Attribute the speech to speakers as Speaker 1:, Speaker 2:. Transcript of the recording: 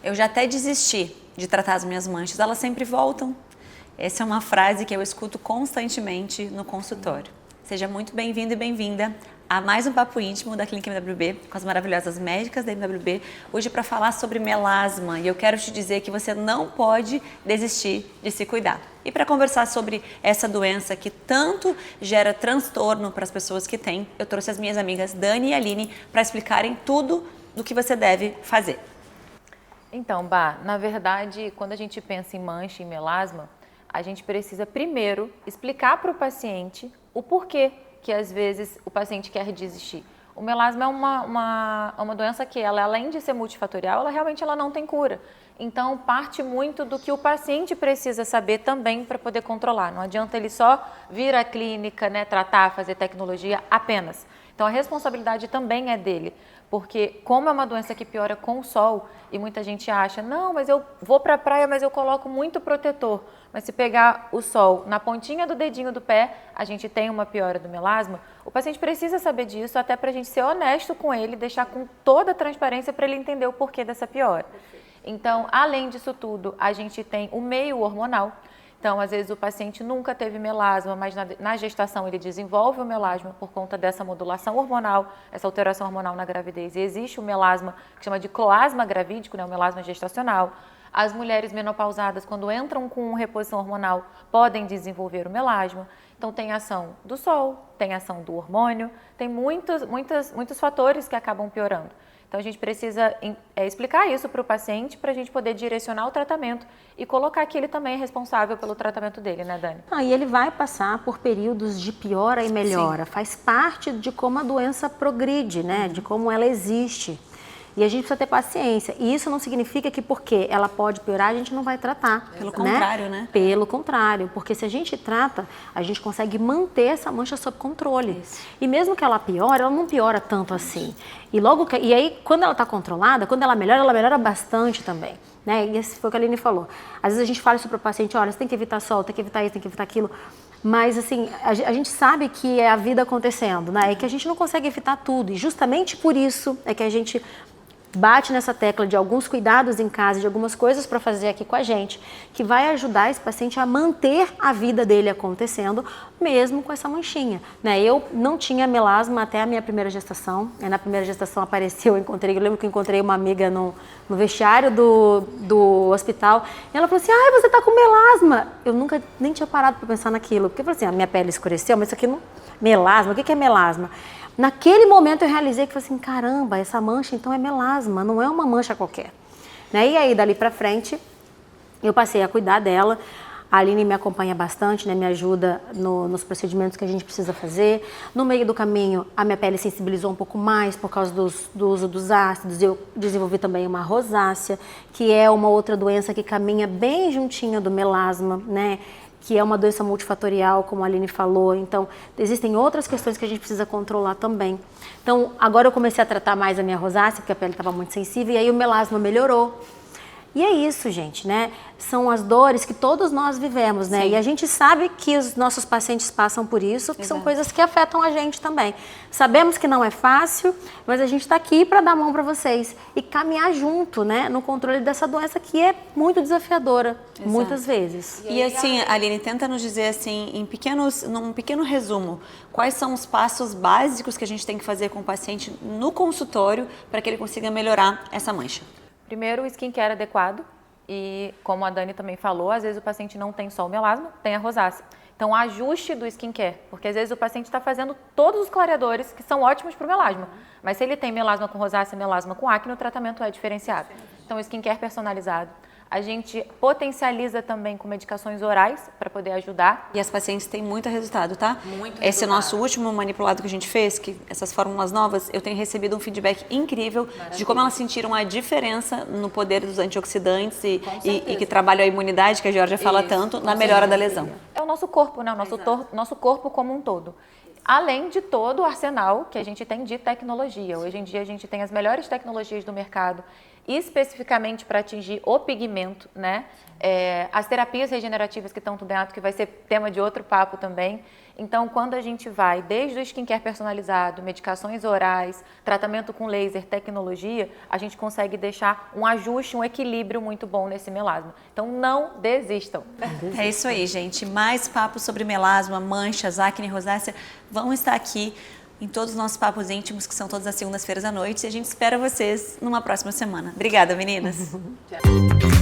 Speaker 1: Eu já até desisti de tratar as minhas manchas, elas sempre voltam. Essa é uma frase que eu escuto constantemente no consultório. Seja muito bem-vindo e bem-vinda a mais um Papo Íntimo da Clínica MWB com as maravilhosas médicas da MWB, hoje para falar sobre melasma, e eu quero te dizer que você não pode desistir de se cuidar. E para conversar sobre essa doença que tanto gera transtorno para as pessoas que têm, eu trouxe as minhas amigas Dani e Aline para explicarem tudo do que você deve fazer.
Speaker 2: Então, Bá, na verdade, quando a gente pensa em mancha e melasma, a gente precisa primeiro explicar para o paciente o porquê que às vezes o paciente quer desistir. O melasma é uma doença que, ela, além de ser multifatorial, ela realmente não tem cura. Então, parte muito do que o paciente precisa saber também para poder controlar. Não adianta ele só vir à clínica, né, tratar, fazer tecnologia apenas. Então, a responsabilidade também é dele, porque como é uma doença que piora com o sol, e muita gente acha, não, mas eu vou para a praia, mas eu coloco muito protetor. Mas se pegar o sol na pontinha do dedinho do pé, a gente tem uma piora do melasma. O paciente precisa saber disso, até para a gente ser honesto com ele, deixar com toda a transparência para ele entender o porquê dessa piora. Então, além disso tudo, a gente tem o meio hormonal. Então, às vezes o paciente nunca teve melasma, mas na gestação ele desenvolve o melasma por conta dessa modulação hormonal, essa alteração hormonal na gravidez. E existe o melasma que chama de cloasma gravídico, né, o melasma gestacional. As mulheres menopausadas, quando entram com reposição hormonal, podem desenvolver o melasma. Então, tem ação do sol, tem ação do hormônio, tem muitos fatores que acabam piorando. Então, a gente precisa explicar isso para o paciente para a gente poder direcionar o tratamento e colocar que ele também é responsável pelo tratamento dele, né, Dani?
Speaker 3: E ele vai passar por períodos de piora e melhora. Sim. Faz parte de como a doença progride, né? De como ela existe. E a gente precisa ter paciência. E isso não significa que porque ela pode piorar, a gente não vai tratar.
Speaker 1: Pelo contrário, né?
Speaker 3: Pelo contrário. Porque se a gente trata, a gente consegue manter essa mancha sob controle. Isso. E mesmo que ela piore, ela não piora tanto assim. E aí, quando ela está controlada, quando ela melhora bastante também. Né? E esse foi o que a Aline falou. Às vezes a gente fala isso para o paciente, olha, você tem que evitar sol, tem que evitar isso, tem que evitar aquilo. Mas, assim, a gente sabe que é a vida acontecendo, né? E que a gente não consegue evitar tudo. E justamente por isso é que a gente bate nessa tecla de alguns cuidados em casa, de algumas coisas para fazer aqui com a gente, que vai ajudar esse paciente a manter a vida dele acontecendo, mesmo com essa manchinha. Né? Eu não tinha melasma até a minha primeira gestação. Na primeira gestação apareceu, eu lembro que eu encontrei uma amiga no vestiário do hospital, e ela falou assim, você está com melasma. Eu nunca nem tinha parado para pensar naquilo, porque eu falei assim, a minha pele escureceu, mas isso aqui não... Melasma, o que é melasma? Naquele momento eu realizei que, assim, caramba, essa mancha então é melasma, não é uma mancha qualquer. Né? E aí, dali pra frente, eu passei a cuidar dela. A Aline me acompanha bastante, né? Me ajuda nos procedimentos que a gente precisa fazer. No meio do caminho, a minha pele sensibilizou um pouco mais por causa do uso dos ácidos. Eu desenvolvi também uma rosácea, que é uma outra doença que caminha bem juntinho do melasma, né? Que é uma doença multifatorial, como a Aline falou. Então, existem outras questões que a gente precisa controlar também. Então, agora eu comecei a tratar mais a minha rosácea, porque a pele estava muito sensível, e aí o melasma melhorou. E é isso, gente, né? São as dores que todos nós vivemos, né? Sim. E a gente sabe que os nossos pacientes passam por isso, que são coisas que afetam a gente também. Sabemos que não é fácil, mas a gente está aqui para dar a mão para vocês e caminhar junto, né? No controle dessa doença que é muito desafiadora, muitas vezes.
Speaker 1: E assim, Aline, tenta nos dizer assim, num pequeno resumo, quais são os passos básicos que a gente tem que fazer com o paciente no consultório para que ele consiga melhorar essa mancha?
Speaker 2: Primeiro, o skincare adequado e, como a Dani também falou, às vezes o paciente não tem só o melasma, tem a rosácea. Então, ajuste do skincare, porque às vezes o paciente está fazendo todos os clareadores que são ótimos para o melasma, mas se ele tem melasma com rosácea, melasma com acne, o tratamento é diferenciado. Então, skincare personalizado. A gente potencializa também com medicações orais para poder ajudar.
Speaker 1: E as pacientes têm muito resultado, tá?
Speaker 2: Muito resultado.
Speaker 1: Esse nosso último manipulado que a gente fez, que essas fórmulas novas, eu tenho recebido um feedback incrível de como elas sentiram a diferença no poder dos antioxidantes e que trabalham a imunidade, que a Georgia fala tanto, na melhora da lesão.
Speaker 2: É o nosso corpo, né? Nosso corpo como um todo. Além de todo o arsenal que a gente tem de tecnologia. Hoje em dia a gente tem as melhores tecnologias do mercado, especificamente para atingir o pigmento, né? As terapias regenerativas que estão tudo dentro, que vai ser tema de outro papo também. Então, quando a gente vai desde o skincare personalizado, medicações orais, tratamento com laser, tecnologia, a gente consegue deixar um ajuste, um equilíbrio muito bom nesse melasma. Então, não desistam.
Speaker 1: É isso aí, gente. Mais papos sobre melasma, manchas, acne, rosácea vão estar aqui em todos os nossos papos íntimos, que são todas as segundas-feiras à noite. E a gente espera vocês numa próxima semana. Obrigada, meninas.
Speaker 2: Tchau.